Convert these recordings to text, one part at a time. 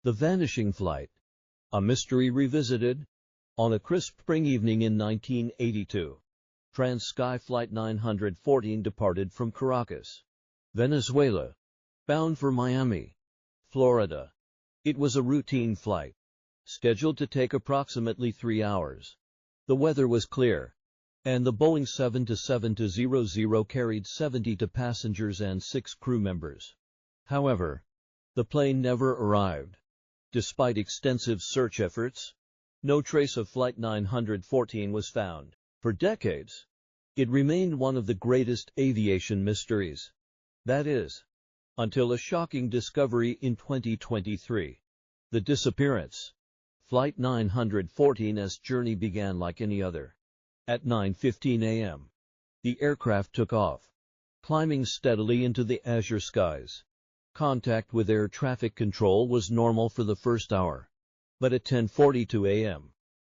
The Vanishing Flight. A mystery revisited. On a crisp spring evening in 1982, TransSky Flight 914 departed from Caracas, Venezuela, bound for Miami, Florida. It was a routine flight, scheduled to take approximately 3 hours. The weather was clear, and the Boeing 727-200 carried 72 passengers and 6 crew members. However, the plane never arrived. Despite extensive search efforts, no trace of Flight 914 was found. For decades, it remained one of the greatest aviation mysteries. That is, until a shocking discovery in 2023. The disappearance. Flight 914's journey began like any other. At 9:15 a.m., the aircraft took off, climbing steadily into the azure skies. Contact with air traffic control was normal for the first hour. But at 10:42 a.m.,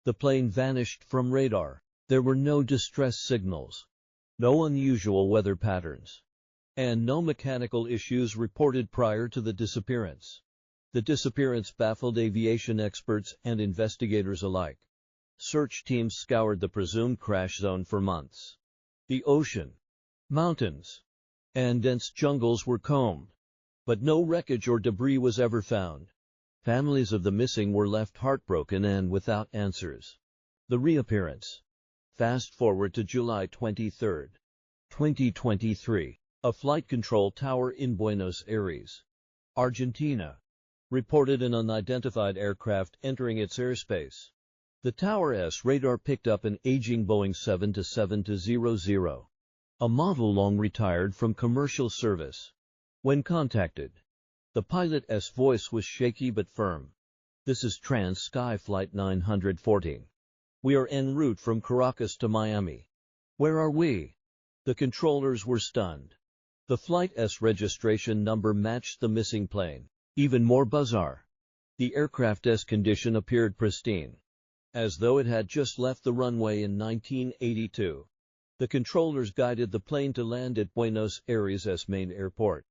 the plane vanished from radar. There were no distress signals, no unusual weather patterns, and no mechanical issues reported prior to the disappearance. The disappearance baffled aviation experts and investigators alike. Search teams scoured the presumed crash zone for months. The ocean, mountains, and dense jungles were combed, but no wreckage or debris was ever found. Families of the missing were left heartbroken and without answers. The reappearance. Fast forward to July 23, 2023. A flight control tower in Buenos Aires, Argentina, reported an unidentified aircraft entering its airspace. The tower's radar picked up an aging Boeing 727-200, a model long retired from commercial service. When contacted, the pilot's voice was shaky but firm. "This is TransSky Flight 914. We are en route from Caracas to Miami. Where are we?" The controllers were stunned. The flight's registration number matched the missing plane. Even more bizarre, the aircraft's condition appeared pristine, as though it had just left the runway in 1982. The controllers guided the plane to land at Buenos Aires' main airport.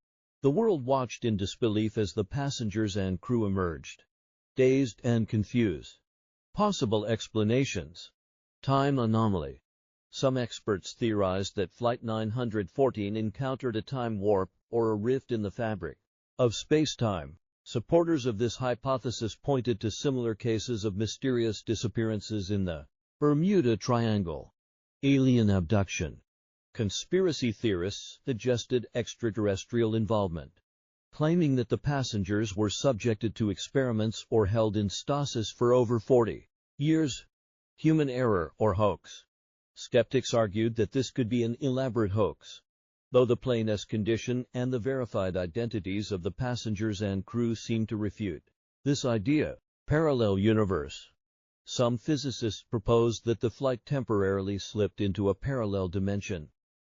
The world watched in disbelief as the passengers and crew emerged, dazed and confused. Possible explanations. Time anomaly. Some experts theorized that Flight 914 encountered a time warp or a rift in the fabric of space-time. Supporters of this hypothesis pointed to similar cases of mysterious disappearances in the Bermuda Triangle. Alien abduction. Conspiracy theorists suggested extraterrestrial involvement, claiming that the passengers were subjected to experiments or held in stasis for over 40 years. Human error or hoax. Skeptics argued that this could be an elaborate hoax, though the plane's condition and the verified identities of the passengers and crew seemed to refute this idea. Parallel universe. Some physicists proposed that the flight temporarily slipped into a parallel dimension,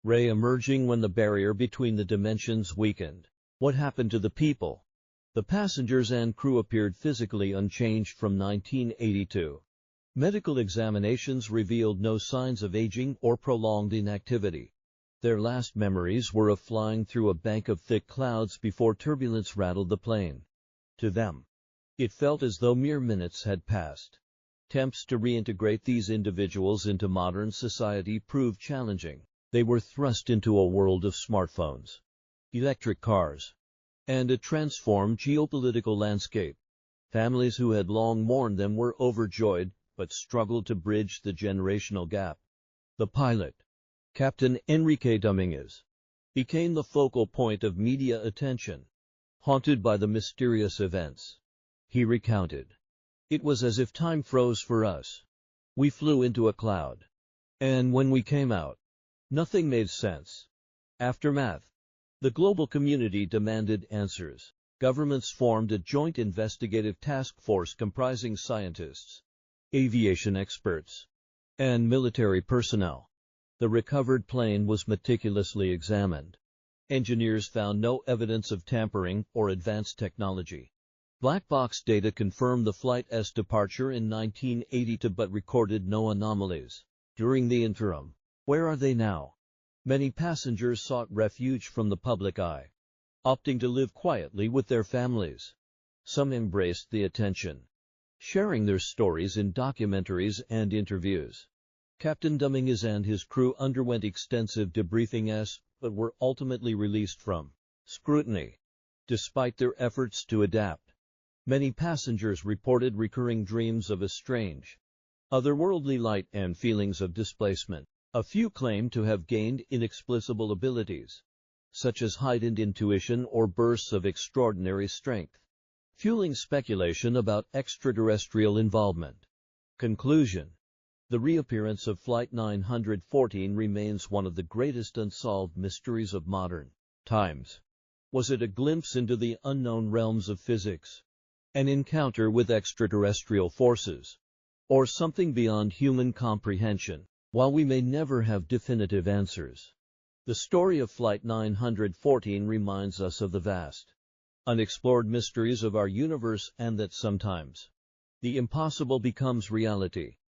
re-emerging when the barrier between the dimensions weakened. What happened to the people? The passengers and crew appeared physically unchanged from 1982. Medical examinations revealed no signs of aging or prolonged inactivity. Their last memories were of flying through a bank of thick clouds before turbulence rattled the plane. To them, it felt as though mere minutes had passed. Attempts to reintegrate these individuals into modern society proved challenging. They were thrust into a world of smartphones, electric cars, and a transformed geopolitical landscape. Families who had long mourned them were overjoyed, but struggled to bridge the generational gap. The pilot, Captain Enrique Dominguez, became the focal point of media attention. Haunted by the mysterious events, he recounted, "It was as if time froze for us. We flew into a cloud, and when we came out, nothing made sense." Aftermath. The global community demanded answers. Governments formed a joint investigative task force comprising scientists, aviation experts, and military personnel. The recovered plane was meticulously examined. Engineers found no evidence of tampering or advanced technology. Black box data confirmed the flight's departure in 1982 but recorded no anomalies. During the interim, where are they now? Many passengers sought refuge from the public eye, opting to live quietly with their families. Some embraced the attention, sharing their stories in documentaries and interviews. Captain Dominguez and his crew underwent extensive debriefing but were ultimately released from scrutiny. Despite their efforts to adapt, many passengers reported recurring dreams of a strange, otherworldly light and feelings of displacement. A few claimed to have gained inexplicable abilities, such as heightened intuition or bursts of extraordinary strength, fueling speculation about extraterrestrial involvement. Conclusion: the reappearance of Flight 914 remains one of the greatest unsolved mysteries of modern times. Was it a glimpse into the unknown realms of physics, an encounter with extraterrestrial forces, or something beyond human comprehension? While we may never have definitive answers, the story of Flight 914 reminds us of the vast, unexplored mysteries of our universe and that sometimes the impossible becomes reality.